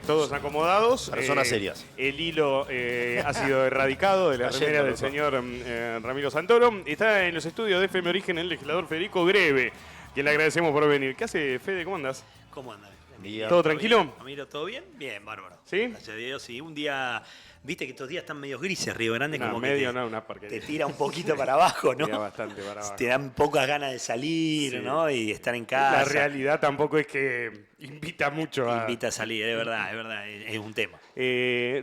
Todos acomodados. Personas serias. El hilo ha sido erradicado de la remera del señor Ramiro Santoro. Está en los estudios de FM Origen el legislador Federico Greve, quien le agradecemos por venir. ¿Qué hace, Fede? ¿Cómo andás? ¿Cómo andan? ¿Todo tranquilo? Ramiro, ¿todo bien? Bien, bárbaro. ¿Sí? Gracias a Dios, sí. Un día, viste que estos días están medio grises, Río Grande, No, como medio que no, una porquería. te tira un poquito para abajo, ¿no? Tira bastante para abajo. Te dan pocas ganas de salir, Sí. ¿no? Y estar en casa. La realidad tampoco es que invita mucho a... Invita a salir, es verdad, es un tema.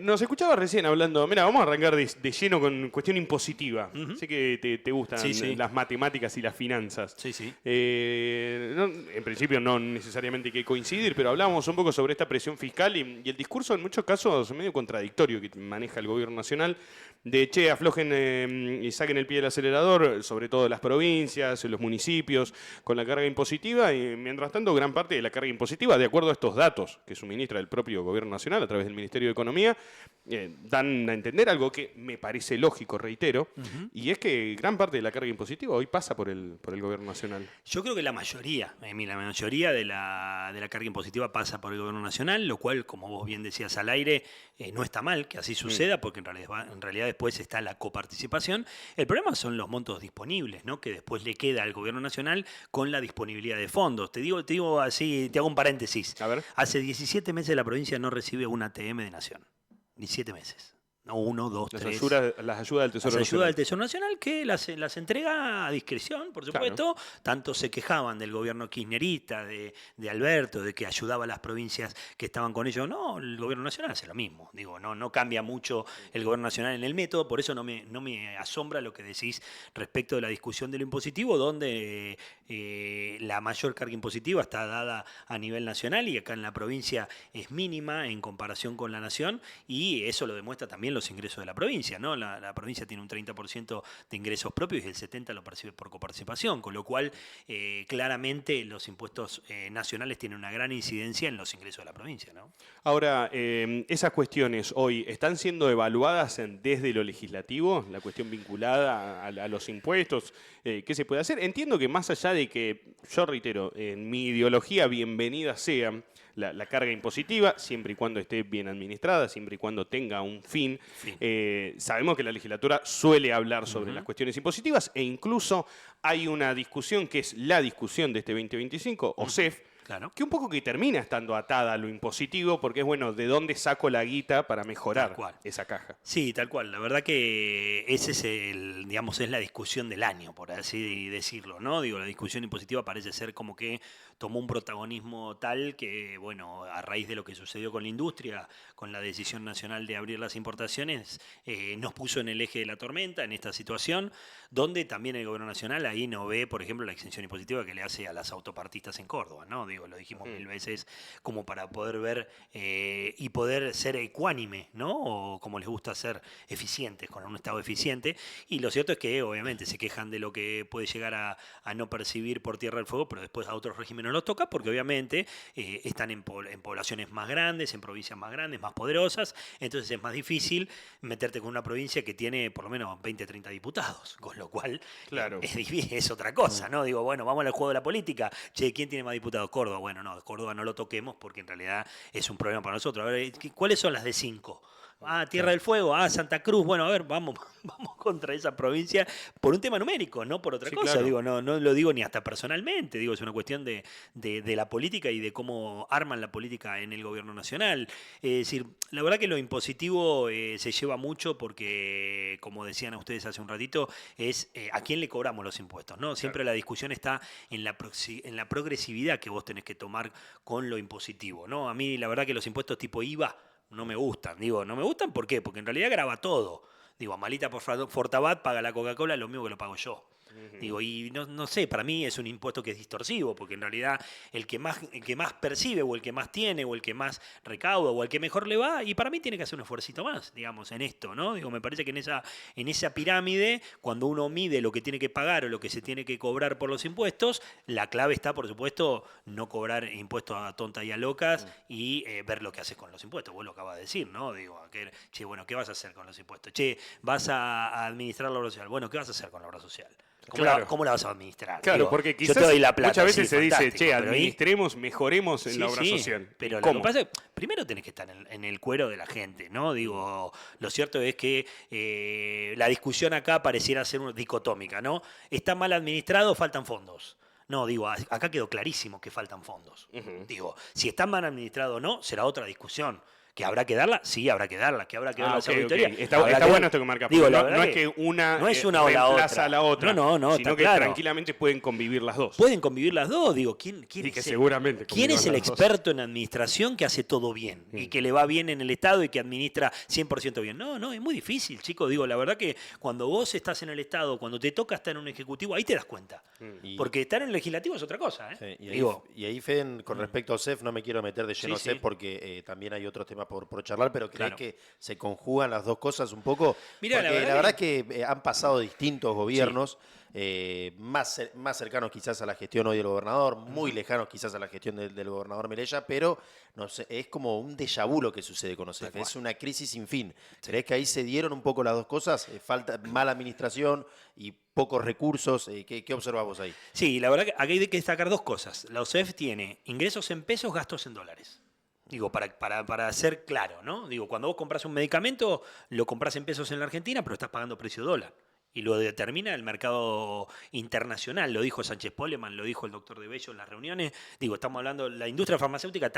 Nos escuchaba recién hablando, mira, vamos a arrancar de lleno con cuestión impositiva. Sé que te gustan Sí. las matemáticas y las finanzas. Sí. En principio no necesariamente hay que coincidir, pero hablamos un poco sobre esta presión fiscal y el discurso en muchos casos medio contradictorio que maneja el gobierno nacional de aflojen y saquen el pie del acelerador, sobre todo las provincias, los municipios, con la carga impositiva y mientras tanto gran parte de la carga impositiva, de acuerdo a estos datos que suministra el propio gobierno nacional a través del Ministerio de Economía, dan a entender algo que me parece lógico, reitero, y es que gran parte de la carga impositiva hoy pasa por el gobierno nacional. Yo creo que la mayoría de la carga impositiva pasa por el gobierno nacional, lo cual, como vos bien decías al aire, no está mal que así suceda, porque en realidad después está la coparticipación. El problema son los montos disponibles, ¿no? Que después le queda al gobierno nacional con la disponibilidad de fondos. Te digo así, te hago un paréntesis. A ver. Hace 17 meses la provincia no recibe una ATM de Nación. 17 meses. No, 1, 2, 3. Las ayudas del Tesoro Las ayudas Nacional. del Tesoro Nacional que las entrega a discreción, por supuesto. Claro. Tanto se quejaban del gobierno kirchnerista, de Alberto, de que ayudaba a las provincias que estaban con ellos. No, el gobierno nacional hace lo mismo. Digo, no cambia mucho el gobierno nacional en el método, por eso no me asombra lo que decís respecto de la discusión de lo impositivo, donde la mayor carga impositiva está dada a nivel nacional y acá en la provincia es mínima en comparación con la nación, y eso lo demuestra también los ingresos de la provincia, ¿no? La provincia tiene un 30% de ingresos propios y el 70% lo percibe por coparticipación, con lo cual claramente los impuestos nacionales tienen una gran incidencia en los ingresos de la provincia, ¿no? Ahora, esas cuestiones hoy están siendo evaluadas desde lo legislativo, la cuestión vinculada a los impuestos, ¿qué se puede hacer? Entiendo que más allá de que, yo reitero, en mi ideología bienvenida sea la carga impositiva, siempre y cuando esté bien administrada, siempre y cuando tenga un fin. Sabemos que la legislatura suele hablar sobre las cuestiones impositivas e incluso hay una discusión que es la discusión de este 2025, OSEF, Claro. que un poco que termina estando atada a lo impositivo porque es, bueno, ¿de dónde saco la guita para mejorar esa caja? Sí, tal cual. La verdad que ese es es la discusión del año, por así decirlo, ¿no? Digo, la discusión impositiva parece ser como que tomó un protagonismo tal que, bueno, a raíz de lo que sucedió con la industria, con la decisión nacional de abrir las importaciones, nos puso en el eje de la tormenta en esta situación, donde también el gobierno nacional ahí no ve, por ejemplo, la exención impositiva que le hace a las autopartistas en Córdoba, ¿no? Digo, lo dijimos mil veces, como para poder ver y poder ser ecuánime, ¿no? O como les gusta ser eficientes, con un Estado eficiente. Y lo cierto es que obviamente se quejan de lo que puede llegar a no percibir por Tierra del Fuego, pero después a otros regímenes los toca, porque obviamente están en poblaciones más grandes, en provincias más grandes, más poderosas, entonces es más difícil meterte con una provincia que tiene por lo menos 20, 30 diputados, con lo cual Claro. es otra cosa, ¿no? Digo, bueno, vamos al juego de la política. Che, ¿quién tiene más diputados? Córdoba. Bueno, no, Córdoba no lo toquemos porque en realidad es un problema para nosotros. A ver, ¿cuáles son las de 5? Tierra del Fuego, Santa Cruz. Bueno, a ver, vamos contra esa provincia por un tema numérico, no por otra cosa. Claro. Digo, no lo digo ni hasta personalmente. Digo, es una cuestión de la política y de cómo arman la política en el gobierno nacional. Es decir, la verdad que lo impositivo se lleva mucho porque, como decían ustedes hace un ratito, es a quién le cobramos los impuestos, ¿no? Siempre la discusión está en la progresividad que vos tenés que tomar con lo impositivo, ¿no? A mí la verdad que los impuestos tipo IVA no me gustan. Digo, no me gustan ¿por qué? Porque en realidad graba todo. Digo, Amalita por Fortabat paga la Coca-Cola lo mismo que lo pago yo. Digo, y no sé, para mí es un impuesto que es distorsivo, porque en realidad el que más percibe, o el que más tiene, o el que más recauda, o el que mejor le va, y para mí tiene que hacer un esfuercito más, digamos, en esto, ¿no? Digo, me parece que en esa pirámide, cuando uno mide lo que tiene que pagar o lo que se tiene que cobrar por los impuestos, la clave está, por supuesto, no cobrar impuestos a tontas y a locas y ver lo que haces con los impuestos. Vos lo acabas de decir, ¿no? Digo, che, bueno, ¿qué vas a hacer con los impuestos? Che, vas a administrar la obra social. Bueno, ¿qué vas a hacer con la obra social? Claro. ¿Cómo la vas a administrar? Claro, Digo, porque yo quizás te doy la plata, muchas veces sí, se dice, fantástico, che, pero ahí- administremos, mejoremos en Sí, la obra sí, social. pero lo ¿Cómo? que pasa es, primero tenés que estar en el cuero de la gente, ¿no? Digo, lo cierto es que la discusión acá pareciera ser una dicotómica, ¿no? Está mal administrado, faltan fondos. No, digo, acá quedó clarísimo que faltan fondos. Ujú. Digo, si está mal administrado o no, será otra discusión. ¿Que habrá que darla? Sí, habrá que darla. ¿Que habrá que darla Ah, esa ok, ok. auditoría? Está Habrá que bueno darla. esto que marca, Digo, porque la no, verdad no es que una no es una o la reemplaza otra. a la otra, No, sino está que claro. tranquilamente pueden convivir las dos. Pueden convivir las dos, digo, ¿quién Y que es seguramente ¿quién es convivan el las dos. experto en administración que hace todo bien y que le va bien en el Estado y que administra 100% bien? No, es muy difícil, chicos. Digo, la verdad que cuando vos estás en el Estado, cuando te toca estar en un ejecutivo, ahí te das cuenta. Y- Porque estar en el legislativo es otra cosa, ¿eh? Sí, Digo, y ahí, Feden, con respecto a OSEF, no me quiero meter de lleno a Sí, OSEF sí. porque también hay otros temas por charlar, pero ¿crees Claro. que se conjugan las dos cosas un poco? Mirá, Porque la verdad que han pasado distintos gobiernos, más cercanos quizás a la gestión hoy del gobernador, muy lejanos quizás a la gestión del gobernador Melella, pero no sé, es como un déjà vu lo que sucede con OSEF, es una crisis sin fin. ¿Crees que ahí se dieron un poco las dos cosas? Falta mala administración y pocos recursos. ¿Qué observas vos ahí? Sí, la verdad que aquí hay que destacar dos cosas. La OCEF tiene ingresos en pesos, gastos en dólares. Digo, para ser claro, ¿no? Digo, cuando vos compras un medicamento, lo compras en pesos en la Argentina, pero estás pagando precio dólar. Y lo determina el mercado internacional, lo dijo Sánchez Poleman, lo dijo el doctor De Bello en las reuniones. Digo, estamos hablando, la industria farmacéutica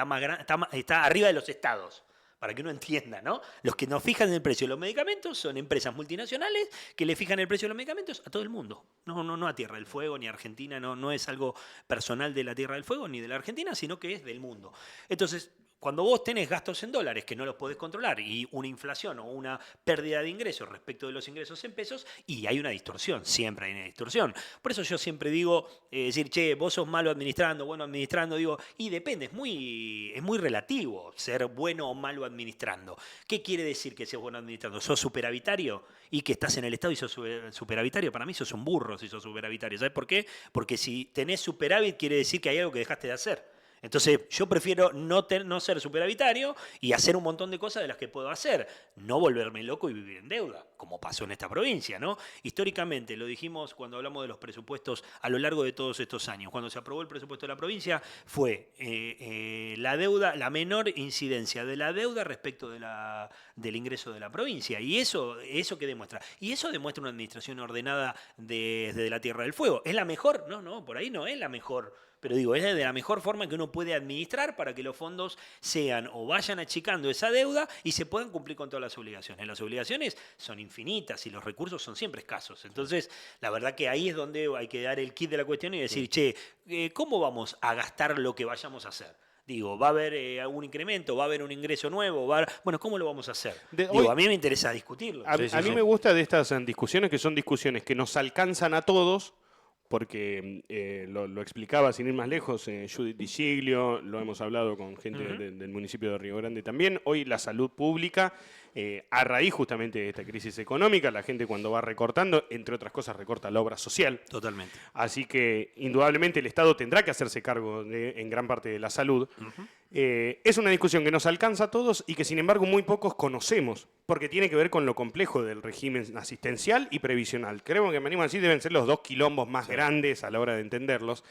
está arriba de los estados. Para que uno entienda, ¿no? Los que nos fijan en el precio de los medicamentos son empresas multinacionales que le fijan el precio de los medicamentos a todo el mundo. No a Tierra del Fuego ni a Argentina, no es algo personal de la Tierra del Fuego ni de la Argentina, sino que es del mundo. Entonces, cuando vos tenés gastos en dólares que no los podés controlar y una inflación o una pérdida de ingresos respecto de los ingresos en pesos, y hay una distorsión, siempre hay una distorsión. Por eso yo siempre digo, decir, che, vos sos malo administrando, bueno administrando, digo, y depende, es muy relativo ser bueno o malo administrando. ¿Qué quiere decir que seas bueno administrando? ¿Sos superavitario y que estás en el Estado y sos superavitario? Para mí sos un burro si sos superavitario. ¿Sabes por qué? Porque si tenés superávit quiere decir que hay algo que dejaste de hacer. Entonces, yo prefiero no ser superavitario y hacer un montón de cosas de las que puedo hacer. No volverme loco y vivir en deuda, como pasó en esta provincia, ¿no? Históricamente, lo dijimos cuando hablamos de los presupuestos a lo largo de todos estos años. Cuando se aprobó el presupuesto de la provincia, fue la deuda, la menor incidencia de la deuda respecto del ingreso de la provincia. Y eso que demuestra. Y eso demuestra una administración ordenada desde la Tierra del Fuego. ¿Es la mejor? No, por ahí no es la mejor. Pero digo, es de la mejor forma que uno puede administrar para que los fondos sean o vayan achicando esa deuda y se puedan cumplir con todas las obligaciones. Las obligaciones son infinitas y los recursos son siempre escasos. Entonces, la verdad que ahí es donde hay que dar el kit de la cuestión y decir, che, ¿cómo vamos a gastar lo que vayamos a hacer? Digo, ¿va a haber algún incremento? ¿Va a haber un ingreso nuevo? Bueno, ¿cómo lo vamos a hacer? Digo, a mí me interesa discutirlo. A mí me gusta de estas discusiones que son discusiones que nos alcanzan a todos, porque lo explicaba sin ir más lejos Judith Di Giglio, lo hemos hablado con gente del municipio de Río Grande también. Hoy la salud pública, a raíz justamente de esta crisis económica, la gente cuando va recortando, entre otras cosas, recorta la obra social. Totalmente. Así que indudablemente el Estado tendrá que hacerse cargo en gran parte de la salud. Es una discusión que nos alcanza a todos y que sin embargo muy pocos conocemos, porque tiene que ver con lo complejo del régimen asistencial y previsional. Creo que me animo a decir deben ser los dos quilombos más grandes a la hora de entenderlos.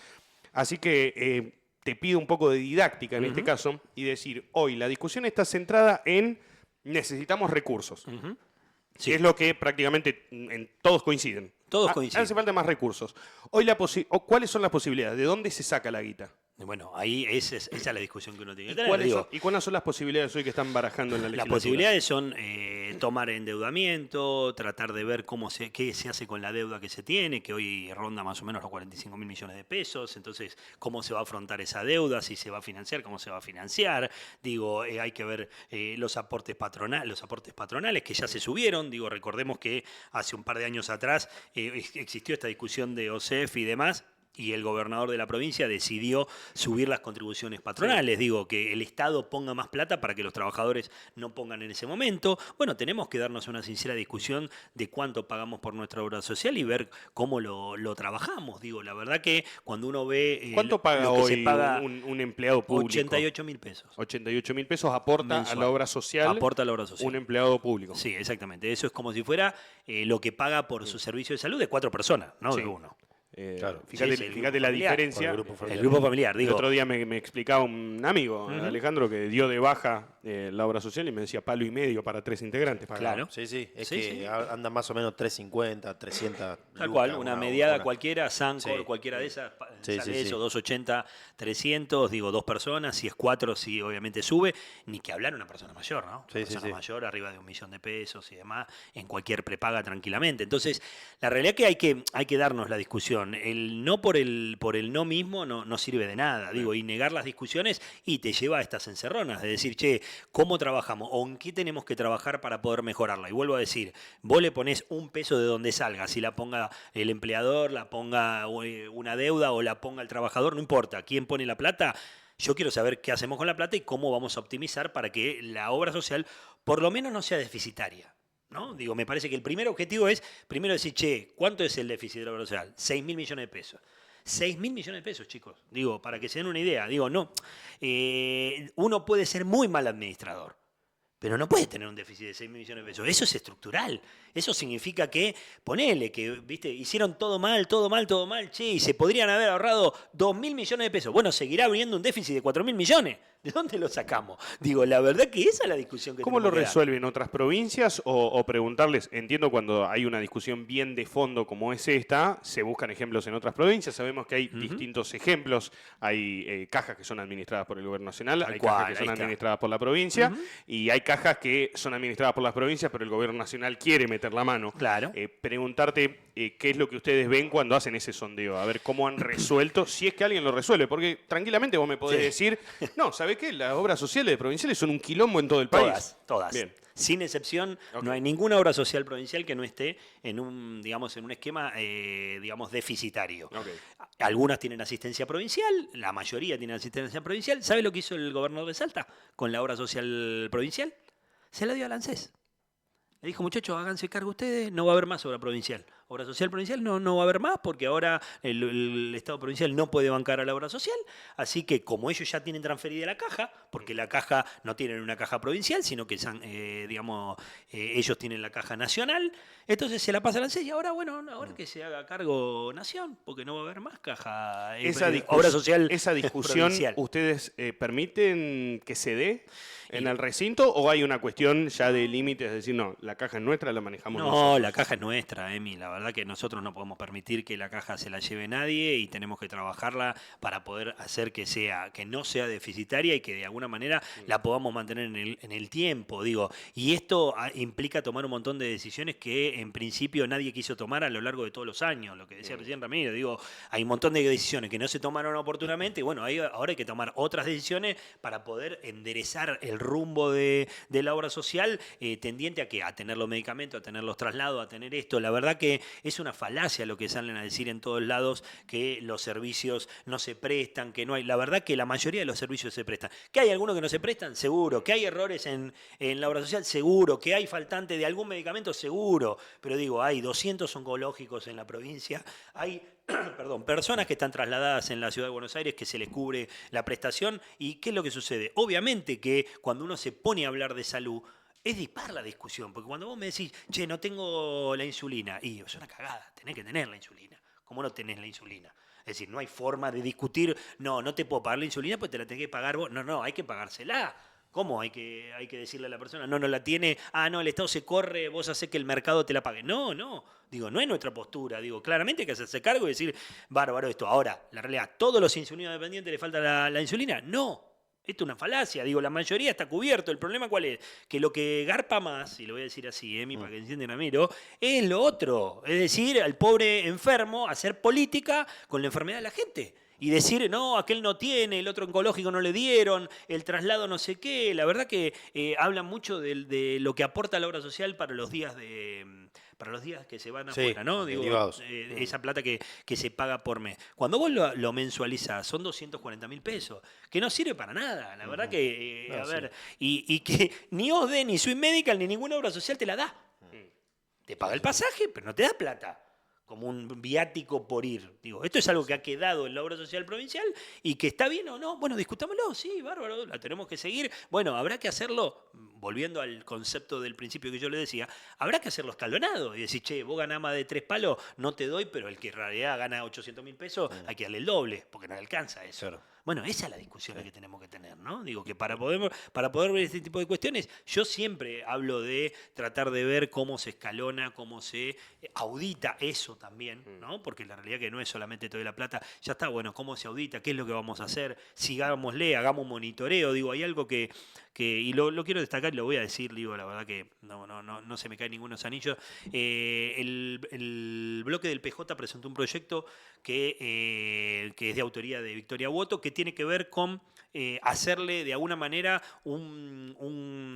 Así que te pido un poco de didáctica en este caso y decir, hoy la discusión está centrada en necesitamos recursos. Sí. Es lo que prácticamente todos coinciden. Todos coinciden. Hace falta más recursos. Hoy ¿cuáles son las posibilidades? ¿De dónde se saca la guita? Bueno, ahí esa es la discusión que uno tiene que tener. ¿Cuáles son las posibilidades hoy que están barajando en la Las legislatura? posibilidades son tomar endeudamiento, tratar de ver qué se hace con la deuda que se tiene, que hoy ronda más o menos los 45.000 millones de pesos. Entonces, ¿cómo se va a afrontar esa deuda? Si se va a financiar, ¿cómo se va a financiar? Digo, hay que ver los aportes patronales que ya se subieron. Digo, recordemos que hace un par de años atrás existió esta discusión de OSEF y demás. y el gobernador de la provincia decidió subir las contribuciones patronales. Digo, que el Estado ponga más plata para que los trabajadores no pongan en ese momento. Bueno, tenemos que darnos una sincera discusión de cuánto pagamos por nuestra obra social y ver cómo lo trabajamos. Digo, la verdad que cuando uno ve ¿Cuánto paga lo que hoy se paga, un empleado público? 88.000 pesos. 88.000 pesos aporta Mensual. a la obra social. Aporta a la obra social. Un empleado público. Sí, exactamente. Eso es como si fuera lo que paga por su servicio de salud de 4 personas, no Sí. de uno. Claro. Fíjate, Sí, el fíjate grupo la familiar. diferencia. El grupo familiar, El digo. otro día me explicaba un amigo, Alejandro, que dio de baja la obra social y me decía palo y medio para 3 integrantes. pagaba. Claro. Sí, sí, es Sí, que sí. anda más o menos 350, 300. Tal lucas, cual, una mediada una- cualquiera, Sancor, Sí. cualquiera de esas, Sí, sale sí, eso, sí. 280, 300, digo, 2 personas, si es 4, sí, obviamente sube, ni que hablar una persona mayor, ¿no? Sí, Una sí, persona sí. mayor, arriba de 1.000.000 de pesos y demás, en cualquier prepaga tranquilamente. Entonces, la realidad es que hay que darnos la discusión. El no por el no mismo no sirve de nada, digo, y negar las discusiones y te lleva a estas encerronas, de decir, che, ¿cómo trabajamos? ¿O en qué tenemos que trabajar para poder mejorarla? Y vuelvo a decir, vos le ponés un peso de donde salga, si la ponga el empleador, la ponga una deuda o la ponga el trabajador, no importa, ¿quién pone la plata? Yo quiero saber qué hacemos con la plata y cómo vamos a optimizar para que la obra social por lo menos no sea deficitaria. ¿No? Digo, me parece que el primer objetivo es, primero decir, che, ¿cuánto es el déficit de la obra social? 6.000 millones de pesos. 6.000 millones de pesos, chicos. Digo, para que se den una idea. Digo, no. Uno puede ser muy mal administrador, pero no puede tener un déficit de 6.000 millones de pesos. Eso es estructural. Eso significa que, ponele, que viste, hicieron todo mal, che, y se podrían haber ahorrado 2.000 millones de pesos. Bueno, seguirá habiendo un déficit de 4.000 millones. ¿De dónde lo sacamos? Digo, la verdad que esa es la discusión que ¿Cómo lo tenemos que dar. resuelven otras provincias o preguntarles? Entiendo cuando hay una discusión bien de fondo como es esta, se buscan ejemplos en otras provincias, sabemos que hay distintos ejemplos, hay cajas que son administradas por el gobierno nacional, Tal hay cual, cajas que son ahí está. administradas por la provincia y hay cajas que son administradas por las provincias, pero el gobierno nacional quiere meter la mano. Claro. Preguntarte qué es lo que ustedes ven cuando hacen ese sondeo, a ver cómo han resuelto, si es que alguien lo resuelve, porque tranquilamente vos me podés decir, no, ¿sabés qué? Las obras sociales de provinciales son un quilombo en todo el país. Todas. Bien. Sin excepción, Ok. no hay ninguna obra social provincial que no esté en un, digamos, en un esquema, digamos, deficitario. Ok. Algunas tienen asistencia provincial, la mayoría tienen asistencia provincial. ¿Sabe lo que hizo el gobernador de Salta con la obra social provincial? Se la dio al ANSES. Le dijo, muchachos, háganse cargo ustedes, no va a haber más obra provincial. Obra social provincial no va a haber más porque ahora el Estado provincial no puede bancar a la obra social. Así que como ellos ya tienen transferida la caja, porque la caja no tienen una caja provincial, sino que digamos, ellos tienen la caja nacional, entonces se la pasa al ANSES y ahora, bueno, ahora que se haga cargo Nación, porque no va a haber más caja, obra social esa discusión, provincial. ¿ustedes permiten que se dé en el recinto o hay una cuestión ya de límites? Es decir, no, la caja es nuestra, la manejamos No, nosotros. la caja es nuestra, Emi. La verdad que nosotros no podemos permitir que la caja se la lleve nadie y tenemos que trabajarla para poder hacer que no sea deficitaria y que de alguna manera la podamos mantener en el tiempo, digo. Y esto implica tomar un montón de decisiones que en principio nadie quiso tomar a lo largo de todos los años. Lo que decía recién Ramírez, digo, hay un montón de decisiones que no se tomaron oportunamente y bueno, ahora hay que tomar otras decisiones para poder enderezar el rumbo de la obra social tendiente a que a tener los medicamentos, a tener los traslados, a tener esto. La verdad que es una falacia lo que salen a decir en todos lados, que los servicios no se prestan, que no hay. La verdad que la mayoría de los servicios se prestan. ¿Que hay algunos que no se prestan? Seguro. ¿Que hay errores en la obra social? Seguro. ¿Que hay faltante de algún medicamento? Seguro. Pero digo, hay 200 oncológicos en la provincia, hay perdón, personas que están trasladadas en la ciudad de Buenos Aires que se les cubre la prestación. ¿Y qué es lo que sucede? Obviamente que cuando uno se pone a hablar de salud, es dispar la discusión, porque cuando vos me decís, che, no tengo la insulina, y es una cagada, tenés que tener la insulina. ¿Cómo no tenés la insulina? Es decir, no hay forma de discutir, no te puedo pagar la insulina, pues te la tenés que pagar vos. No, hay que pagársela. ¿Cómo? Hay que decirle a la persona, no la tiene, no, el Estado se corre, vos hacés que el mercado te la pague. No. Digo, no es nuestra postura. Digo, claramente hay que hacerse cargo y decir, bárbaro esto. Ahora, la realidad, ¿todos los insulinos dependientes le falta la insulina? No. Esto es una falacia, digo, la mayoría está cubierto. El problema ¿cuál es? Que lo que garpa más, y lo voy a decir así, Emi, para que entiendan a Miro, es lo otro. Es decir, al pobre enfermo hacer política con la enfermedad de la gente. Y decir, no, aquel no tiene, el otro oncológico no le dieron, el traslado no sé qué. La verdad que hablan mucho de lo que aporta la obra social para los días para los días que se van Sí, afuera, ¿no? Digo, derivados. esa plata que se paga por mes. Cuando vos lo mensualizás, son 240.000 pesos, que no sirve para nada. La verdad que, No, a sí. ver, y que ni OSDE, ni Swiss Medical, ni ninguna obra social te la da. Te paga el pasaje, pero no te da plata, como un viático por ir. Digo, esto es algo que ha quedado en la obra social provincial y que está bien o no. Bueno, discutámoslo, sí, bárbaro, la tenemos que seguir. Bueno, habrá que hacerlo, volviendo al concepto del principio que yo le decía, habrá que hacerlo escalonado y decir, che, vos ganás más de 3 palos, no te doy, pero el que en realidad gana 800.000 pesos, hay que darle el doble, porque no le alcanza eso. Claro. Bueno, esa es la discusión que tenemos que tener, ¿no? Digo que para poder ver este tipo de cuestiones, yo siempre hablo de tratar de ver cómo se escalona, cómo se audita eso también, ¿no? Porque la realidad que no es solamente te doy la plata, ya está, bueno, cómo se audita, qué es lo que vamos a hacer, sigámosle, hagamos un monitoreo, digo, hay algo que y lo quiero destacar y lo voy a decir, digo, la verdad que no se me caen ningunos anillos. El bloque del PJ presentó un proyecto que es de autoría de Victoria Woto, que tiene que ver con hacerle de alguna manera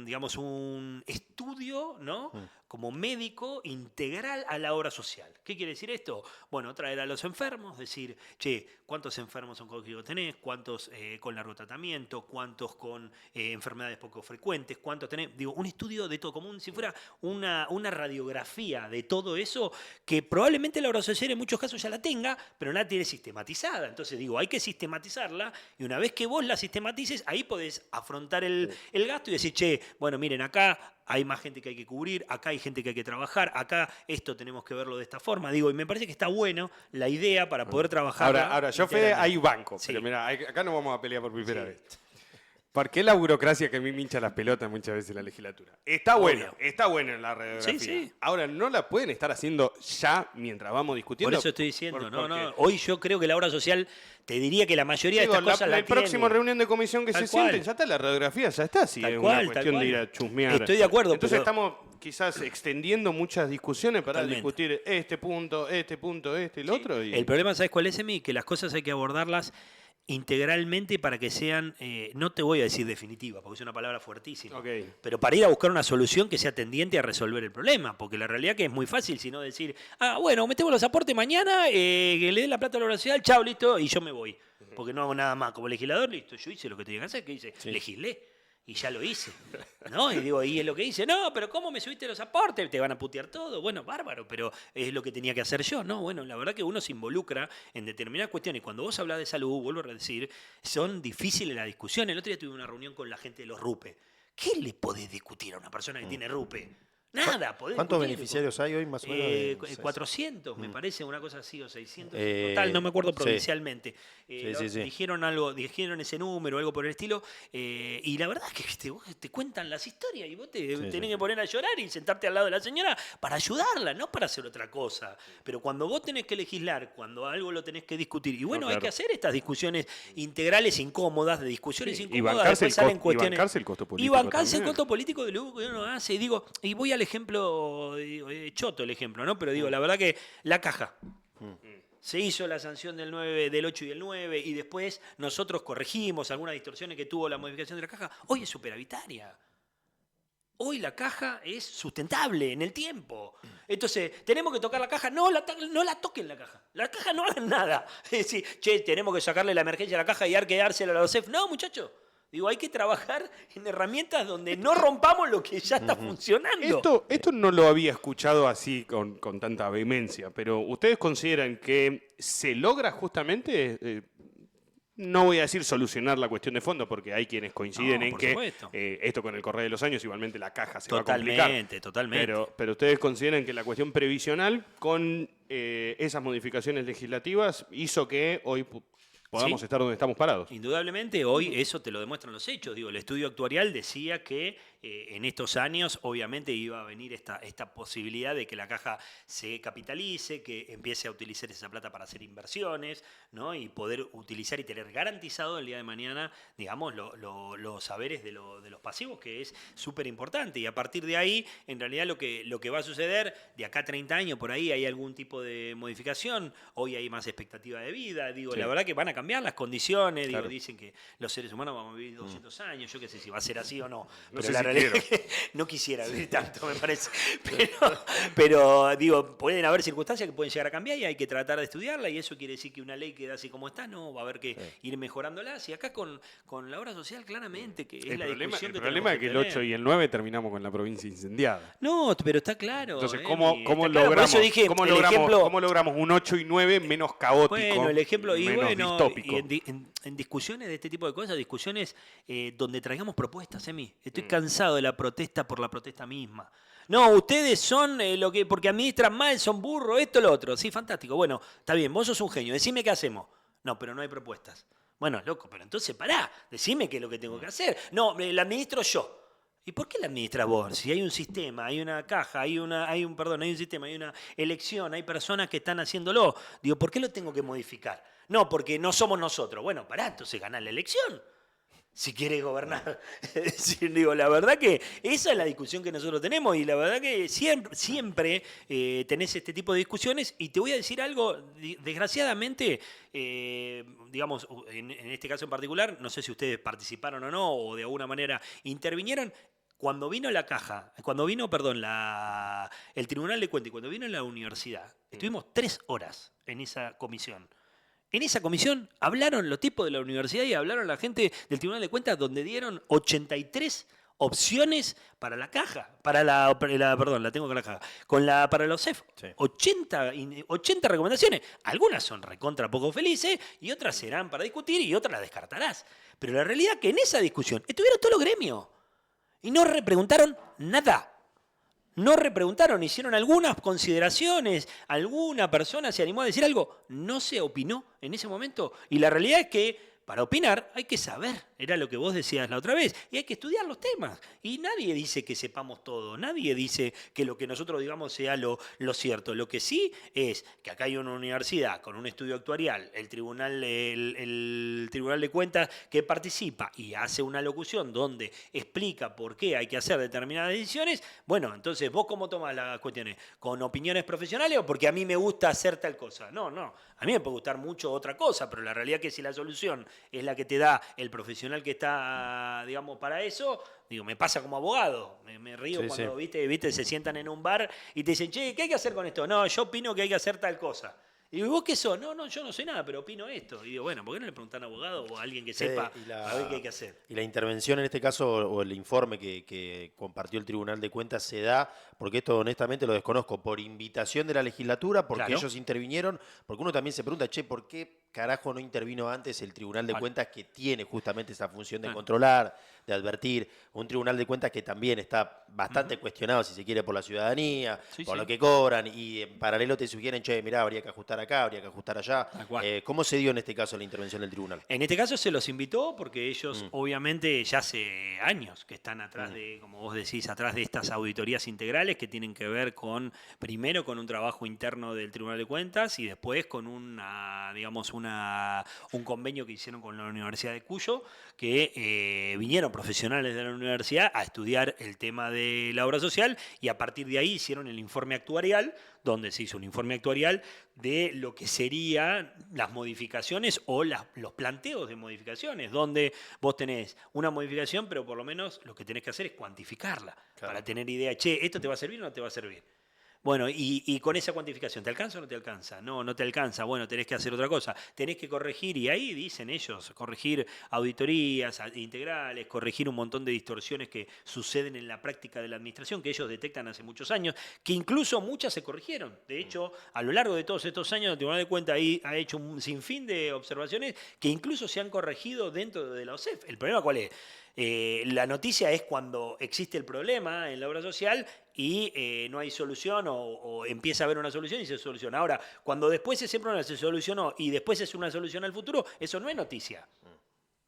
digamos, un estudio, ¿no? Como médico integral a la obra social. ¿Qué quiere decir esto? Bueno, traer a los enfermos, decir, che, ¿cuántos enfermos oncológicos tenés? ¿Cuántos con largo tratamiento? ¿Cuántos con enfermedades poco frecuentes? ¿Cuántos tenés? Digo, un estudio de todo, como si fuera una radiografía de todo eso, que probablemente la obra social en muchos casos ya la tenga, pero no la tiene sistematizada. Entonces digo, hay que sistematizarla y una vez que vos la sistematices, ahí podés afrontar el gasto y decir, che, bueno, miren, acá hay más gente que hay que cubrir, acá hay gente que hay que trabajar, acá esto tenemos que verlo de esta forma. Digo, y me parece que está bueno la idea para poder trabajar. Ahora, yo, Fede, hay banco, Sí. pero mira, acá no vamos a pelear por primera vez. ¿Por qué la burocracia que a mí me hincha las pelotas muchas veces en la legislatura? Está Obvio. buena la radiografía. Sí, sí. Ahora, no la pueden estar haciendo ya mientras vamos discutiendo. Por eso estoy diciendo, Porque, no. Hoy yo creo que la obra social, te diría que la mayoría digo, de estas cosas la la próxima tiene. reunión de comisión que Tal se cual. sienten, ya está la radiografía, ya está. Si Tal es cual, una tal cuestión cual. de ir a chusmear. Estoy de acuerdo, Entonces pero- estamos quizás extendiendo muchas discusiones para Totalmente. discutir este punto, y el otro. Y... El problema, ¿sabes cuál es, Emi? Que las cosas hay que abordarlas integralmente para que sean, no te voy a decir definitiva, porque es una palabra fuertísima, Ok. pero para ir a buscar una solución que sea tendiente a resolver el problema, porque la realidad que es muy fácil, sino decir, bueno, metemos los aportes mañana, que le dé la plata a la obra social, chao, listo, y yo me voy, porque no hago nada más. Como legislador, listo, yo hice lo que tenía que hacer, ¿qué hice? Legislé. Y ya lo hice, ¿no? Y digo, y es lo que hice, no, pero ¿cómo me subiste los aportes? Te van a putear todo. Bueno, bárbaro, pero es lo que tenía que hacer yo, ¿no? Bueno, la verdad que uno se involucra en determinadas cuestiones. Cuando vos hablas de salud, vuelvo a decir, son difíciles las discusiones. El otro día tuve una reunión con la gente de los RUPE. ¿Qué le podés discutir a una persona que tiene RUPE? Nada, podés ¿Cuántos discutir. beneficiarios hay hoy más o menos? 400, me parece, una cosa así, o 600 Eh, en total, no me acuerdo sí. provincialmente. Sí. Dijeron ese número, algo por el estilo, y la verdad es que vos te cuentan las historias y vos tenés que poner a llorar y sentarte al lado de la señora para ayudarla, no para hacer otra cosa. Pero cuando vos tenés que legislar, cuando algo lo tenés que discutir, y bueno, No, claro. hay que hacer estas discusiones integrales incómodas, de discusiones Sí, y incómodas, bancarse después salen y cuestiones. bancarse el costo Y político bancarse el también. costo político de lo que uno hace. Y digo, y voy al ejemplo, choto el ejemplo, ¿no? Pero digo, la verdad que la caja. Se hizo la sanción del 9, del 8 y el 9, y después nosotros corregimos algunas distorsiones que tuvo la modificación de la caja. Hoy es superavitaria. Hoy la caja es sustentable en el tiempo. Entonces, ¿tenemos que tocar la caja? No la toquen la caja. La caja no hagan nada. Es decir, che, tenemos que sacarle la emergencia a la caja y hay que dársela a la OCEF. No, muchachos. Digo, hay que trabajar en herramientas donde no rompamos lo que ya está funcionando. Esto no lo había escuchado así con tanta vehemencia, pero ¿ustedes consideran que se logra justamente, no voy a decir solucionar la cuestión de fondo, porque hay quienes coinciden No, en por que supuesto. Esto con el correr de los años igualmente la caja se va a complicar? Totalmente. Pero ustedes consideran que la cuestión previsional con esas modificaciones legislativas hizo que hoy podamos Sí. estar donde estamos parados. Indudablemente, hoy eso te lo demuestran los hechos. Digo, el estudio actuarial decía que en estos años, obviamente, iba a venir esta posibilidad de que la caja se capitalice, que empiece a utilizar esa plata para hacer inversiones, ¿no? Y poder utilizar y tener garantizado el día de mañana, digamos, los saberes de los pasivos, que es súper importante. Y a partir de ahí, en realidad, lo que va a suceder, de acá a 30 años, por ahí hay algún tipo de modificación. Hoy hay más expectativa de vida. Digo, Sí. la verdad que van a cambiar las condiciones. Claro. Digo, dicen que los seres humanos vamos a vivir 200 años. Yo qué sé si va a ser así o no. No Pero sé la si realidad no quisiera vivir tanto, me parece. Pero digo, pueden haber circunstancias que pueden llegar a cambiar y hay que tratar de estudiarla, y eso quiere decir que una ley queda así como está, no, va a haber que ir mejorándola. Y acá con la obra social, claramente, que es la discusión que el problema es que el 8 y el 9 terminamos con la provincia incendiada. No, pero está claro. Entonces, ¿cómo logramos un 8 y 9 menos caótico? Bueno, el ejemplo, y menos bueno, distópico? y en discusiones de este tipo de cosas, discusiones donde traigamos propuestas, estoy cansado de la protesta por la protesta misma. No, ustedes son lo que porque administran mal, son burros, esto, lo otro. Sí, fantástico. Bueno, está bien, vos sos un genio, decime qué hacemos. No, pero no hay propuestas. Bueno, loco, pero entonces pará, decime qué es lo que tengo que hacer. No, la administro yo. ¿Y por qué la administras vos? Si hay un sistema, hay una caja, hay un sistema, hay una elección, hay personas que están haciéndolo. Digo, ¿por qué lo tengo que modificar? No, porque no somos nosotros. Bueno, pará, entonces ganás la elección. Si quieres gobernar. Digo, la verdad que esa es la discusión que nosotros tenemos, y la verdad que siempre tenés este tipo de discusiones. Y te voy a decir algo, desgraciadamente, digamos, en este caso en particular, no sé si ustedes participaron o no, o de alguna manera intervinieron. Cuando vino la caja, el Tribunal de Cuentas y cuando vino la universidad, estuvimos 3 horas en esa comisión. En esa comisión hablaron los tipos de la universidad y hablaron la gente del Tribunal de Cuentas, donde dieron 83 opciones para la caja, la tengo con la caja, para los CEF. Sí. 80 recomendaciones. Algunas son recontra poco felices y otras serán para discutir y otras las descartarás. Pero la realidad es que en esa discusión estuvieron todos los gremios y no repreguntaron nada. No repreguntaron, hicieron algunas consideraciones, alguna persona se animó a decir algo, no se opinó en ese momento. Y la realidad es que para opinar hay que saber, era lo que vos decías la otra vez, y hay que estudiar los temas. Y nadie dice que sepamos todo, nadie dice que lo que nosotros digamos sea lo cierto. Lo que sí es que acá hay una universidad con un estudio actuarial, el Tribunal de Cuentas que participa y hace una locución donde explica por qué hay que hacer determinadas decisiones. Bueno, entonces, ¿vos cómo tomás las cuestiones? ¿Con opiniones profesionales o porque a mí me gusta hacer tal cosa? No, a mí me puede gustar mucho otra cosa, pero la realidad es que si la solución es la que te da el profesional que está, digamos, para eso, digo, me pasa como abogado. Me río cuando, ¿viste? Se sientan en un bar y te dicen, che, ¿qué hay que hacer con esto? No, yo opino que hay que hacer tal cosa. Y digo, ¿vos qué sos? No, yo no sé nada, pero opino esto. Y digo, bueno, ¿por qué no le preguntan a un abogado o a alguien que sepa a ver qué hay que hacer? Y la intervención en este caso, o el informe que compartió el Tribunal de Cuentas, se da, porque esto honestamente lo desconozco, por invitación de la legislatura, porque ellos intervinieron, porque uno también se pregunta, che, ¿por qué carajo no intervino antes el Tribunal de Cuentas, que tiene justamente esa función de controlar, de advertir? Un Tribunal de Cuentas que también está bastante cuestionado, si se quiere, por la ciudadanía, por lo que cobran, y en paralelo te sugieren, che, mirá, habría que ajustar acá, habría que ajustar allá. ¿Cómo se dio en este caso la intervención del tribunal? En este caso se los invitó porque ellos obviamente ya hace años que están atrás de, como vos decís, atrás de estas auditorías integrales que tienen que ver primero con un trabajo interno del Tribunal de Cuentas y después con un convenio que hicieron con la Universidad de Cuyo, que vinieron profesionales de la universidad a estudiar el tema de la obra social, y a partir de ahí hicieron el informe actuarial, donde se hizo un informe actuarial de lo que serían las modificaciones o los planteos de modificaciones, donde vos tenés una modificación, pero por lo menos lo que tenés que hacer es cuantificarla, para tener idea, che, ¿esto te va a servir o no te va a servir? Bueno, y con esa cuantificación, ¿te alcanza o no te alcanza? No te alcanza. Bueno, tenés que hacer otra cosa. Tenés que corregir, y ahí dicen ellos, corregir auditorías integrales, corregir un montón de distorsiones que suceden en la práctica de la administración, que ellos detectan hace muchos años, que incluso muchas se corrigieron. De hecho, a lo largo de todos estos años, el Tribunal de Cuentas ahí ha hecho un sinfín de observaciones que incluso se han corregido dentro de la OCEF. ¿El problema cuál es? La noticia es cuando existe el problema en la obra social y no hay solución o empieza a haber una solución y se soluciona. Ahora, cuando después ese problema se solucionó y después es una solución al futuro, eso no es noticia.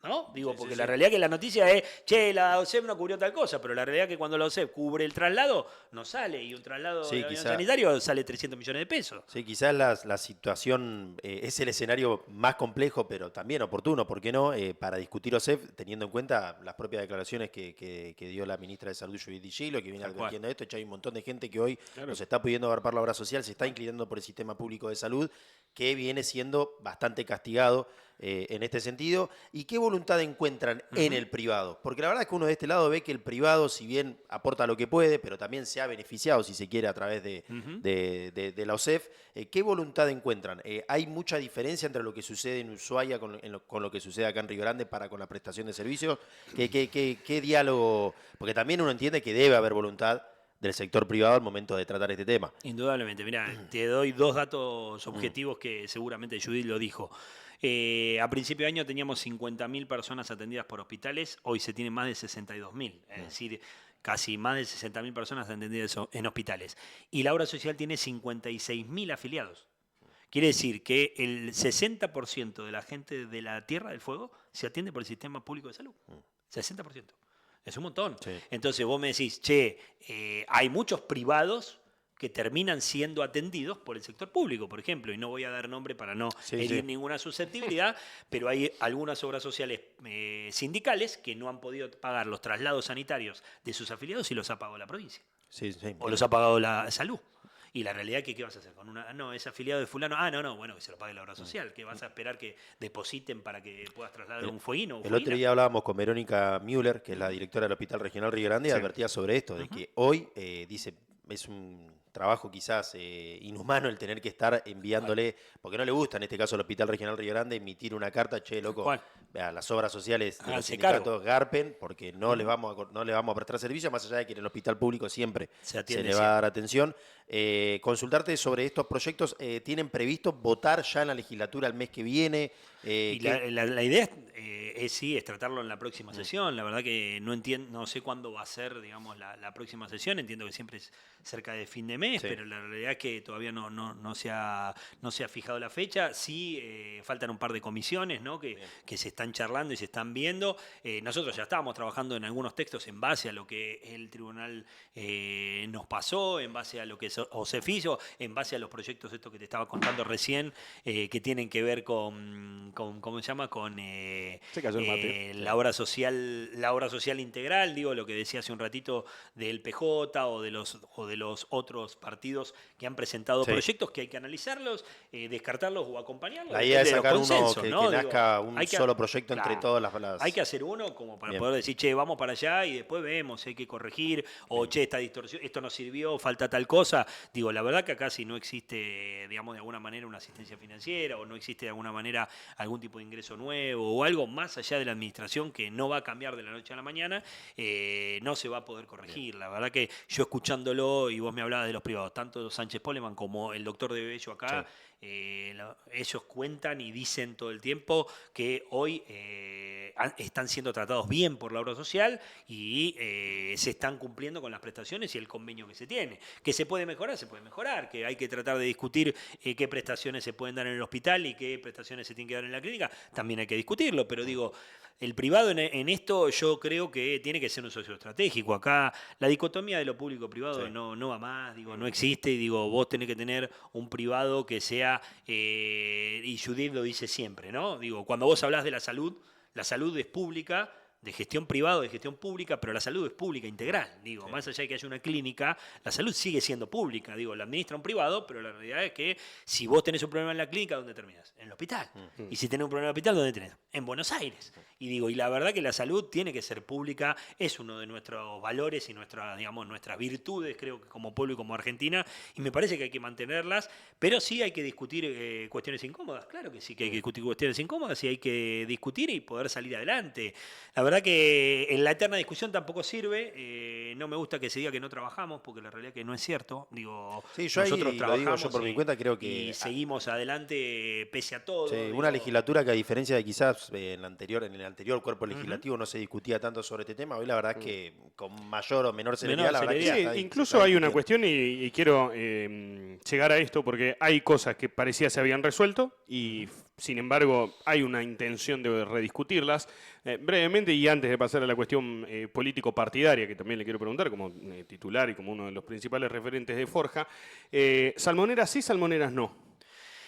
¿No? Digo, porque la realidad es que la noticia es, che, la OCEP no cubrió tal cosa, pero la realidad es que cuando la OCEP cubre el traslado, no sale, y un traslado sanitario sale 300 millones de pesos. Sí, quizás la situación es el escenario más complejo, pero también oportuno, ¿por qué no? Para discutir OCEP, teniendo en cuenta las propias declaraciones que dio la ministra de Salud, Judith Digilo, que viene advirtiendo esto. Ya hay un montón de gente que hoy nos está pudiendo agarpar la obra social, se está inclinando por el sistema público de salud, que viene siendo bastante castigado en este sentido. ¿Y qué evolución voluntad encuentran en el privado? Porque la verdad es que uno de este lado ve que el privado, si bien aporta lo que puede, pero también se ha beneficiado, si se quiere, a través de la OSEF. ¿Qué voluntad encuentran? ¿Hay mucha diferencia entre lo que sucede en Ushuaia con lo que sucede acá en Río Grande para con la prestación de servicios? ¿Qué diálogo? Porque también uno entiende que debe haber voluntad del sector privado al momento de tratar este tema. Indudablemente. Mira, te doy dos datos objetivos que seguramente Judith lo dijo. A principio de año teníamos 50.000 personas atendidas por hospitales, hoy se tienen más de 62.000, es decir, casi más de 60.000 personas atendidas en hospitales. Y la obra social tiene 56.000 afiliados. Quiere decir que el 60% de la gente de la Tierra del Fuego se atiende por el sistema público de salud. 60%. Es un montón. Sí. Entonces vos me decís, hay muchos privados que terminan siendo atendidos por el sector público, por ejemplo, y no voy a dar nombre para no herir ninguna susceptibilidad, pero hay algunas obras sociales sindicales que no han podido pagar los traslados sanitarios de sus afiliados y los ha pagado la provincia. O los ha pagado la salud. Y la realidad es que, ¿qué vas a hacer? No, es afiliado de fulano. Bueno, que se lo pague la obra social. ¿Qué vas a esperar que depositen para que puedas trasladar un fueguino? El otro día hablábamos con Verónica Müller, que es la directora del Hospital Regional Río Grande, y advertía sobre esto, de que hoy, dice, es un trabajo quizás inhumano el tener que estar enviándole, porque no le gusta en este caso al Hospital Regional Río Grande emitir una carta, loco, a las obras sociales de los sindicatos garpen, porque no les vamos a prestar servicio, más allá de que en el hospital público siempre se le va a dar atención. Consultarte sobre estos proyectos, ¿tienen previsto votar ya en la legislatura el mes que viene? Y la idea es tratarlo en la próxima sesión. La verdad que no sé cuándo va a ser, digamos, la próxima sesión. Entiendo que siempre es cerca de fin de mes, pero la realidad es que todavía no se ha fijado la fecha. Sí, faltan un par de comisiones, ¿no? que se están charlando y se están viendo. Nosotros ya estábamos trabajando en algunos textos en base a lo que el tribunal nos pasó, en base a lo que OSEF hizo, en base a los proyectos estos que te estaba contando recién, que tienen que ver con ¿cómo se llama? Con la obra social integral, digo, lo que decía hace un ratito del PJ o de los otros partidos que han presentado proyectos que hay que analizarlos, descartarlos o acompañarlos. La idea es sacar uno que nazca un solo proyecto entre todas las... Hay que hacer uno como para poder decir, vamos para allá y después vemos, hay que corregir, o esta distorsión, esto no sirvió, falta tal cosa. Digo, la verdad que acá si no existe, digamos, de alguna manera una asistencia financiera o no existe de alguna manera algún tipo de ingreso nuevo o algo más allá de la administración que no va a cambiar de la noche a la mañana, no se va a poder corregir. La verdad que yo escuchándolo, y vos me hablabas de los privados, tanto Sánchez Poleman como el doctor de Bello acá, ellos cuentan y dicen todo el tiempo que hoy están siendo tratados bien por la obra social y se están cumpliendo con las prestaciones y el convenio que se tiene. Que se puede mejorar, que hay que tratar de discutir qué prestaciones se pueden dar en el hospital y qué prestaciones se tienen que dar en la clínica, también hay que discutirlo, pero digo, el privado en esto yo creo que tiene que ser un socio estratégico. Acá la dicotomía de lo público-privado no va más, digo, no existe, y digo, vos tenés que tener un privado que sea, y Judith lo dice siempre, ¿no? Digo, cuando vos hablás de la salud es pública, de gestión privada, de gestión pública, pero la salud es pública integral. Digo, más allá de que haya una clínica, la salud sigue siendo pública. Digo, la administra un privado, pero la realidad es que si vos tenés un problema en la clínica, ¿dónde terminás? En el hospital. Y si tenés un problema en el hospital, ¿dónde tenés? En Buenos Aires. Y digo, y la verdad que la salud tiene que ser pública, es uno de nuestros valores y nuestras virtudes, creo que como pueblo y como Argentina, y me parece que hay que mantenerlas, pero sí hay que discutir cuestiones incómodas. Claro que sí que hay que discutir cuestiones incómodas y hay que discutir y poder salir adelante. La verdad que en la eterna discusión tampoco sirve. No me gusta que se diga que no trabajamos, porque la realidad es que no es cierto. Digo, nosotros trabajamos, yo por mi cuenta, creo que y seguimos adelante pese a todo. Una legislatura que, a diferencia de quizás en el anterior cuerpo legislativo, no se discutía tanto sobre este tema. Hoy la verdad es que con mayor o menor celeridad, la verdad que incluso hay una cuestión y quiero llegar a esto porque hay cosas que parecía se habían resuelto y sin embargo hay una intención de rediscutirlas. Brevemente, y antes de pasar a la cuestión político-partidaria, que también le quiero preguntar como titular y como uno de los principales referentes de Forja, ¿salmoneras sí, salmoneras no?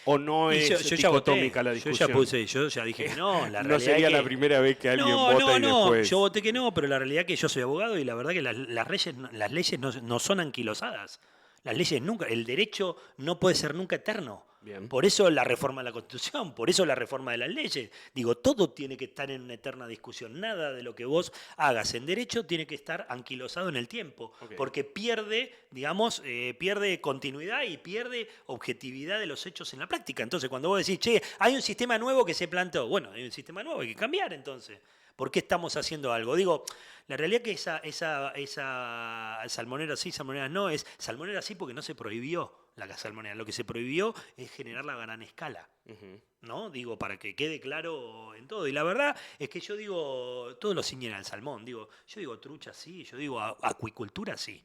¿O no es dicotómica la discusión? Yo ya dije que no. No sería la primera vez que alguien vota y después... Yo voté que no, pero la realidad es que yo soy abogado y la verdad que las leyes no son anquilosadas. Las leyes nunca... El derecho no puede ser nunca eterno. Bien. Por eso la reforma de la Constitución, por eso la reforma de las leyes. Digo, todo tiene que estar en una eterna discusión. Nada de lo que vos hagas en derecho tiene que estar anquilosado en el tiempo, Ok. porque pierde, digamos, pierde continuidad y pierde objetividad de los hechos en la práctica. Entonces, cuando vos decís, che, hay un sistema nuevo que se planteó, bueno, hay un sistema nuevo, hay que cambiar entonces. ¿Por qué estamos haciendo algo? Digo, la realidad que esa salmonera sí, salmonera no, es salmonera sí porque no se prohibió la salmonera. Lo que se prohibió es generarla a gran escala, Ujú. ¿no? Digo, para que quede claro en todo. Y la verdad es que yo digo, todos lo ciñen al salmón. Digo, yo digo trucha sí, yo digo acuicultura sí.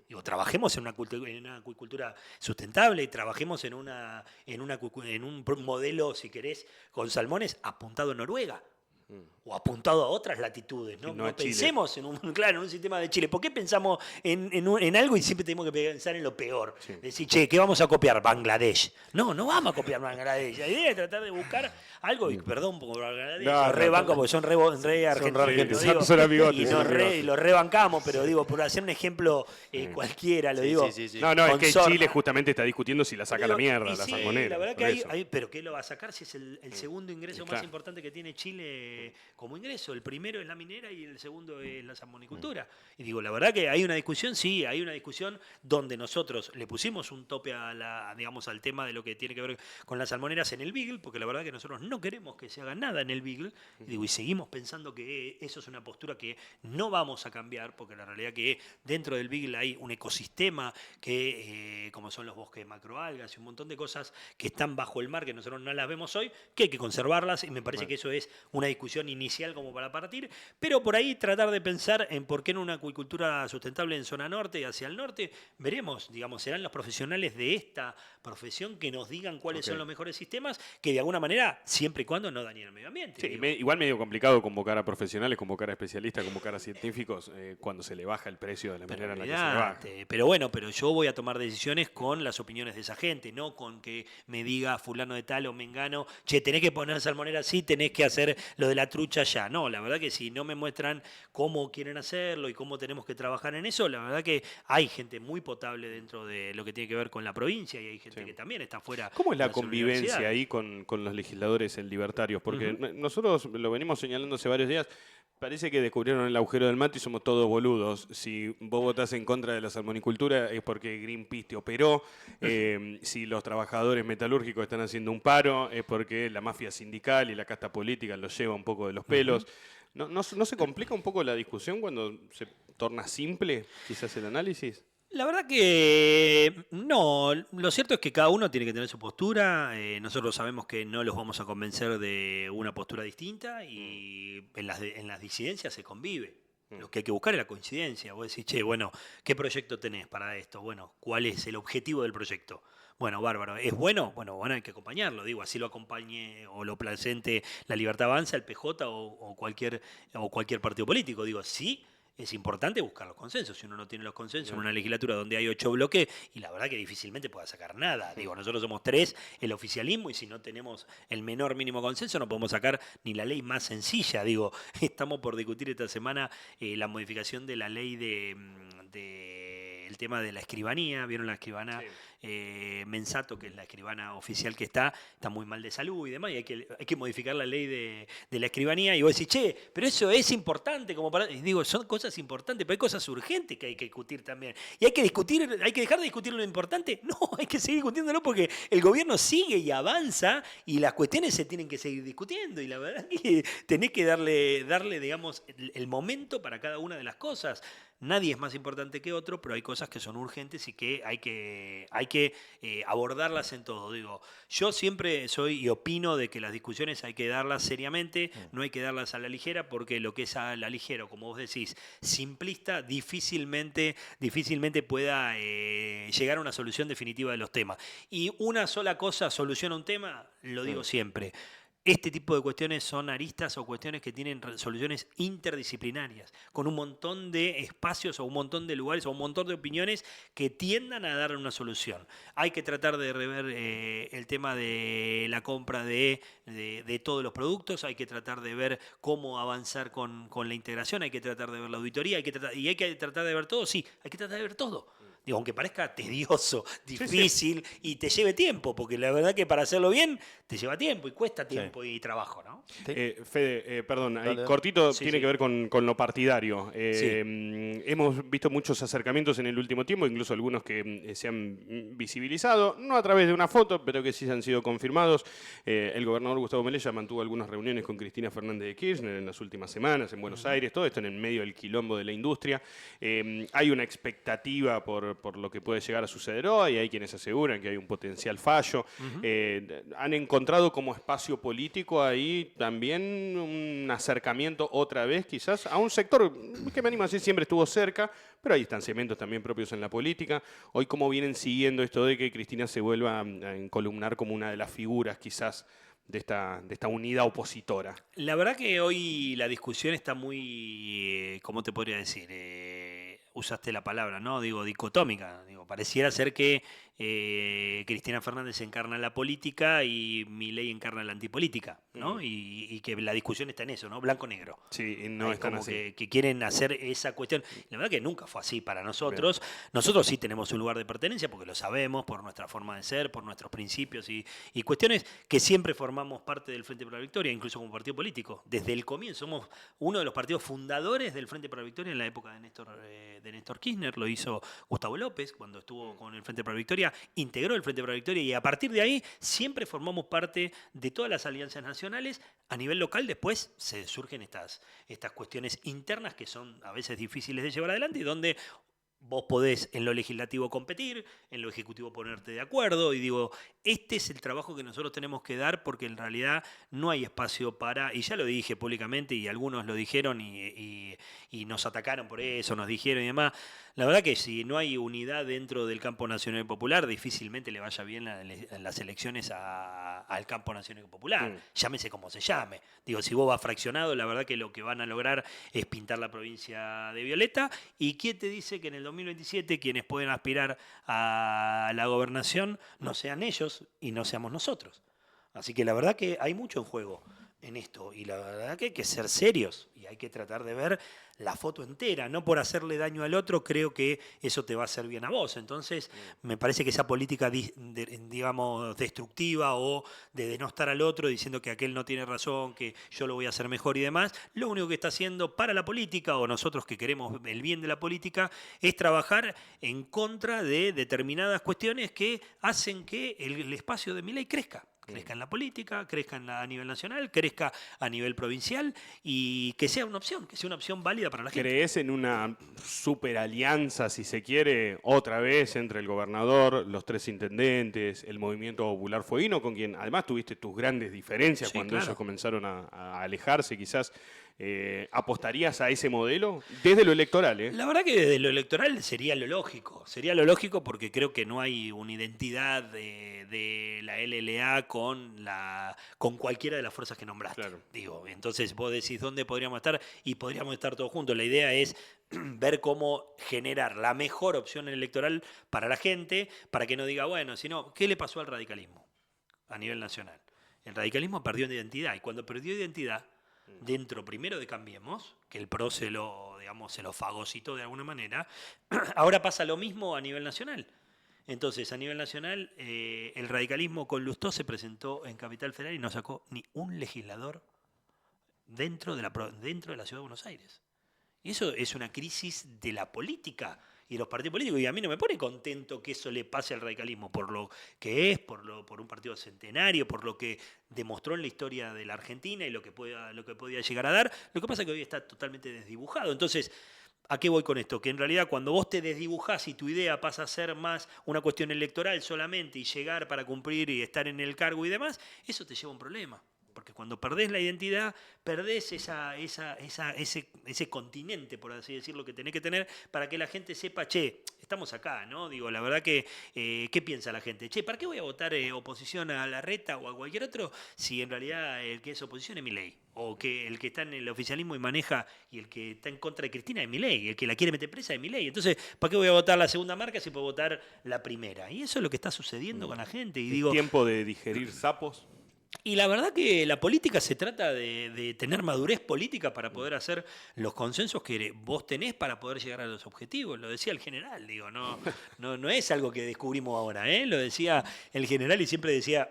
Digo, trabajemos en una acuicultura sustentable y trabajemos en un modelo, si querés, con salmones apuntado a Noruega. O apuntado a otras latitudes, ¿no? Y no a No Chile. pensemos en un sistema de Chile. ¿Por qué pensamos en algo y siempre tenemos que pensar en lo peor? Sí. Decir, che, ¿qué vamos a copiar? Bangladesh. No, no vamos a copiar Bangladesh. La idea es tratar de buscar algo, y perdón por Bangladesh, No, los rebanco no, porque son re argentinos. argentinos. digo, Son amigotes, y son amigotes. los rebancamos, pero digo, por hacer un ejemplo cualquiera, lo Sí, digo. sí, sí, sí. No, es con que sorna. Chile justamente está discutiendo si la saca a la Digo, mierda, y la sí, salmonera. la verdad que por eso. pero ¿qué lo va a sacar si es el segundo ingreso más Claro. importante que tiene Chile como ingreso? El primero es la minera y el segundo es la salmonicultura. Y digo, la verdad que hay una discusión, sí, hay una discusión donde nosotros le pusimos un tope digamos, al tema de lo que tiene que ver con las salmoneras en el Beagle, porque la verdad que nosotros no queremos que se haga nada en el Beagle, y digo, y seguimos pensando que eso es una postura que no vamos a cambiar, porque la realidad que dentro del Beagle hay un ecosistema que, como son los bosques de macroalgas y un montón de cosas que están bajo el mar, que nosotros no las vemos hoy, que hay que conservarlas, y me parece que eso es una discusión inicial como para partir, pero por ahí tratar de pensar en por qué en una acuicultura sustentable en zona norte y hacia el norte, veremos, digamos, serán los profesionales de esta profesión que nos digan cuáles Ok. son los mejores sistemas, que de alguna manera, siempre y cuando no dañen el medio ambiente. Sí, digo. igual medio complicado convocar a profesionales, convocar a especialistas, convocar a científicos cuando se le baja el precio de la manera en la que se le baja. Olvidate. Pero bueno, pero yo voy a tomar decisiones con las opiniones de esa gente, no con que me diga fulano de tal o mengano, che, tenés que poner salmonera así, tenés que hacer lo de la trucha ya. No, la verdad que si no me muestran cómo quieren hacerlo y cómo tenemos que trabajar en eso, la verdad que hay gente muy potable dentro de lo que tiene que ver con la provincia y hay gente Sí. que también está fuera. ¿Cómo es de la las convivencia universidades. ahí con los legisladores libertarios? Porque nosotros lo venimos señalando hace varios días. Parece que descubrieron el agujero del mate y somos todos boludos. Si vos votás en contra de la salmonicultura es porque Greenpeace te operó. Si los trabajadores metalúrgicos están haciendo un paro es porque la mafia sindical y la casta política los lleva un poco de los pelos. ¿No se complica un poco la discusión cuando se torna simple quizás el análisis? La verdad que no, lo cierto es que cada uno tiene que tener su postura, nosotros sabemos que no los vamos a convencer de una postura distinta y en las disidencias se convive. Lo que hay que buscar es la coincidencia. Vos decís, che, bueno, ¿qué proyecto tenés para esto? Bueno, ¿cuál es el objetivo del proyecto? Bueno, bárbaro. ¿Es bueno? Bueno, hay que acompañarlo. Digo, así lo acompañe o lo presente la Libertad Avanza, el PJ o cualquier partido político. Digo, sí. Es importante buscar los consensos. Si uno no tiene los consensos en una legislatura donde hay 8 bloques, y la verdad que difícilmente pueda sacar nada. Digo, nosotros somos 3, el oficialismo, y si no tenemos el menor mínimo consenso, no podemos sacar ni la ley más sencilla. Digo, estamos por discutir esta semana la modificación de la ley el tema de la escribanía. ¿Vieron la escribana? Mensato, que es la escribana oficial que está muy mal de salud y demás, y hay que modificar la ley de la escribanía, y vos decís, che, pero eso es importante como para... Y digo, son cosas importantes, pero hay cosas urgentes que hay que discutir también. Y hay que dejar de discutir lo importante. No, hay que seguir discutiéndolo porque el gobierno sigue y avanza y las cuestiones se tienen que seguir discutiendo, y la verdad es que tenés que darle digamos, el momento para cada una de las cosas. Nadie es más importante que otro, pero hay cosas que son urgentes y que hay que abordarlas en todo. Digo, yo siempre soy y opino de que las discusiones hay que darlas seriamente, no hay que darlas a la ligera, porque lo que es a la ligera, como vos decís, simplista, difícilmente pueda llegar a una solución definitiva de los temas. Y una sola cosa soluciona un tema, lo digo siempre. Este tipo de cuestiones son aristas o cuestiones que tienen soluciones interdisciplinarias, con un montón de espacios o un montón de lugares o un montón de opiniones que tiendan a dar una solución. Hay que tratar de rever el tema de la compra de todos los productos, hay que tratar de ver cómo avanzar con la integración, hay que tratar de ver la auditoría, hay que tratar de ver todo, sí, hay que tratar de ver todo. Digo, aunque parezca tedioso, difícil y te lleve tiempo, porque la verdad que para hacerlo bien te lleva tiempo y cuesta tiempo y trabajo, ¿no? Fede, perdón, ahí Dale. cortito, Sí, tiene sí. que ver con lo partidario. Hemos visto muchos acercamientos en el último tiempo, incluso algunos que se han visibilizado, no a través de una foto, pero que sí han sido confirmados. El gobernador Gustavo Melella mantuvo algunas reuniones con Cristina Fernández de Kirchner en las últimas semanas en Buenos Aires, todo esto en el medio del quilombo de la industria. Hay una expectativa por lo que puede llegar a suceder hoy, hay quienes aseguran que hay un potencial fallo. Han encontrado como espacio político ahí también un acercamiento otra vez quizás a un sector que me animo a decir siempre estuvo cerca, pero hay distanciamientos también propios en la política. Hoy cómo vienen siguiendo esto de que Cristina se vuelva a encolumnar como una de las figuras quizás de esta unidad opositora. La verdad que hoy la discusión está muy, ¿cómo te podría decir? Usaste la palabra, ¿no? Digo, dicotómica. Digo, pareciera ser que Cristina Fernández encarna la política y Milei encarna la antipolítica, ¿no? Y que la discusión está en eso, ¿no? Blanco-negro. Sí, y no Hay están como así. que quieren hacer esa cuestión. La verdad que nunca fue así para nosotros. Nosotros sí tenemos un lugar de pertenencia porque lo sabemos por nuestra forma de ser, por nuestros principios y cuestiones que siempre formamos parte del Frente para la Victoria, incluso como partido político. Desde el comienzo somos uno de los partidos fundadores del Frente para la Victoria en la época de Néstor Kirchner. Lo hizo Gustavo López cuando estuvo con el Frente para la Victoria, integró el Frente para la Victoria y a partir de ahí siempre formamos parte de todas las alianzas nacionales. A nivel local después se surgen estas cuestiones internas que son a veces difíciles de llevar adelante y donde vos podés en lo legislativo competir, en lo ejecutivo ponerte de acuerdo y digo, este es el trabajo que nosotros tenemos que dar porque en realidad no hay espacio para, y ya lo dije públicamente y algunos lo dijeron y nos atacaron por eso, nos dijeron y demás, la verdad que si no hay unidad dentro del campo nacional y popular, difícilmente le vaya bien en las elecciones al campo nacional y popular, llámese como se llame. Digo, si vos vas fraccionado, la verdad que lo que van a lograr es pintar la provincia de violeta. ¿Y quién te dice que en el 2027 quienes pueden aspirar a la gobernación no sean ellos y no seamos nosotros? Así que la verdad que hay mucho en juego en esto y la verdad que hay que ser serios y hay que tratar de ver la foto entera, no por hacerle daño al otro, creo que eso te va a hacer bien a vos. Entonces, me parece que esa política, digamos, destructiva o de denostar al otro diciendo que aquel no tiene razón, que yo lo voy a hacer mejor y demás, lo único que está haciendo para la política o nosotros que queremos el bien de la política es trabajar en contra de determinadas cuestiones que hacen que el espacio de Milei crezca en la política, crezca a nivel nacional, crezca a nivel provincial y que sea una opción válida para la gente. ¿Crees en una super alianza, si se quiere, otra vez entre el gobernador, los tres intendentes, el movimiento popular fueguino, con quien además tuviste tus grandes diferencias cuando ellos comenzaron a alejarse quizás? ¿Apostarías a ese modelo desde lo electoral? La verdad que desde lo electoral sería lo lógico porque creo que no hay una identidad de la LLA con cualquiera de las fuerzas que nombraste. Claro. Digo, entonces vos decís dónde podríamos estar y podríamos estar todos juntos. La idea es ver cómo generar la mejor opción electoral para la gente, para que no diga, bueno, sino, ¿qué le pasó al radicalismo a nivel nacional? El radicalismo perdió identidad y cuando perdió identidad, dentro primero de Cambiemos, que el PRO se lo fagocitó de alguna manera, ahora pasa lo mismo a nivel nacional. Entonces, a nivel nacional, el radicalismo con Lustó se presentó en Capital Federal y no sacó ni un legislador dentro de la Ciudad de Buenos Aires. Y eso es una crisis de la política y de los partidos políticos. Y a mí no me pone contento que eso le pase al radicalismo por lo que es, por un partido centenario, por lo que demostró en la historia de la Argentina y lo que podía llegar a dar. Lo que pasa es que hoy está totalmente desdibujado. Entonces, ¿a qué voy con esto? Que en realidad cuando vos te desdibujás y tu idea pasa a ser más una cuestión electoral solamente y llegar para cumplir y estar en el cargo y demás, eso te lleva a un problema. Porque cuando perdés la identidad, perdés ese continente, por así decirlo, que tenés que tener para que la gente sepa, che, estamos acá, ¿no? Digo, la verdad que, ¿qué piensa la gente? Che, ¿para qué voy a votar oposición a Larreta o a cualquier otro si en realidad el que es oposición es Milei? O que el que está en el oficialismo y maneja y el que está en contra de Cristina es Milei, el que la quiere meter presa es Milei. Entonces, ¿para qué voy a votar la segunda marca si puedo votar la primera? Y eso es lo que está sucediendo con la gente. Y digo, ¿Tiempo de digerir sapos? Y la verdad que la política se trata de tener madurez política para poder hacer los consensos que vos tenés para poder llegar a los objetivos. Lo decía el general, digo, no es algo que descubrimos ahora, ¿eh? Lo decía el general y siempre decía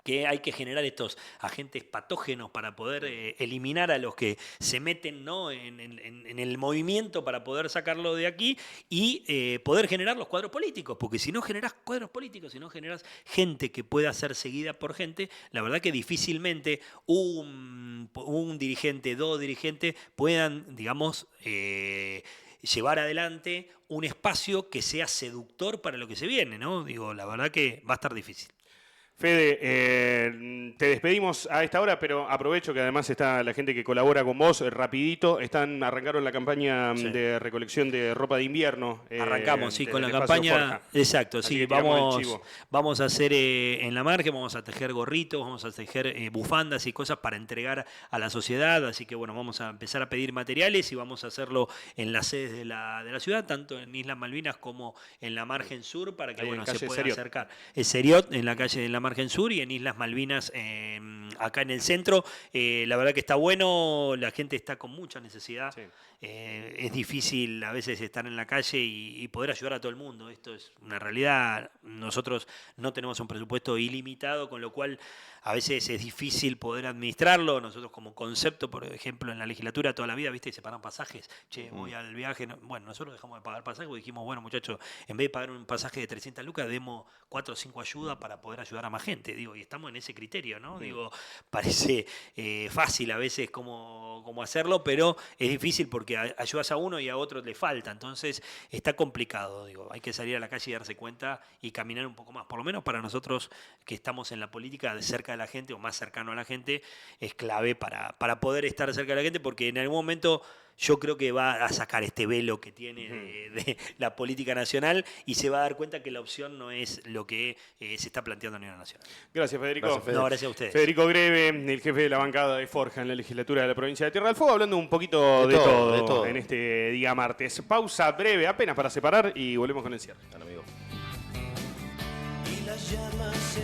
que hay que generar estos agentes patógenos para poder eliminar a los que se meten, ¿no?, en el movimiento para poder sacarlo de aquí y poder generar los cuadros políticos, porque si no generás cuadros políticos, si no generás gente que pueda ser seguida por gente, la verdad que difícilmente un dirigente, dos dirigentes puedan, digamos, llevar adelante un espacio que sea seductor para lo que se viene, ¿no? Digo, la verdad que va a estar difícil. Fede, te despedimos a esta hora, pero aprovecho que además está la gente que colabora con vos, rapidito, arrancaron la campaña Sí. de recolección de ropa de invierno. Arrancamos, sí, con la del espacio campaña. Forja. Exacto, Así sí, que tiramos el chivo. vamos a hacer en la margen, vamos a tejer gorritos, vamos a tejer bufandas y cosas para entregar a la sociedad. Así que bueno, vamos a empezar a pedir materiales y vamos a hacerlo en las sedes de la ciudad, tanto en Islas Malvinas como en la margen sur, para que Ahí en bueno, se calle pueda Seriot. acercar. Es Seriot, en la calle de la margen sur, y en Islas Malvinas, acá en el centro. La verdad que está bueno, la gente está con mucha necesidad. Sí. Es difícil a veces estar en la calle y poder ayudar a todo el mundo. Esto es una realidad. Nosotros no tenemos un presupuesto ilimitado, con lo cual a veces es difícil poder administrarlo. Nosotros como concepto, por ejemplo, en la legislatura toda la vida, ¿viste? Se paran pasajes. Che, voy al viaje. Bueno, nosotros dejamos de pagar pasajes y dijimos, bueno, muchachos, en vez de pagar un pasaje de 300 lucas, demos 4 o 5 ayudas para poder ayudar a más gente. Digo, y estamos en ese criterio, ¿no? Digo, parece fácil a veces como hacerlo, pero es difícil porque ayudas a uno y a otro le falta. Entonces está complicado. Digo, hay que salir a la calle y darse cuenta y caminar un poco más. Por lo menos para nosotros que estamos en la política, de cerca de la gente o más cercano a la gente, es clave para poder estar cerca de la gente, porque en algún momento yo creo que va a sacar este velo que tiene de la política nacional y se va a dar cuenta que la opción no es lo que se está planteando a nivel nacional. Gracias, Federico. Gracias, Fede. No, gracias a ustedes. Federico Greve, el jefe de la bancada de Forja en la legislatura de la provincia de Tierra del Fuego, hablando un poquito De de todo, todo en este día martes. Pausa breve, apenas para separar y volvemos con el cierre. Están, amigo. Y las llamas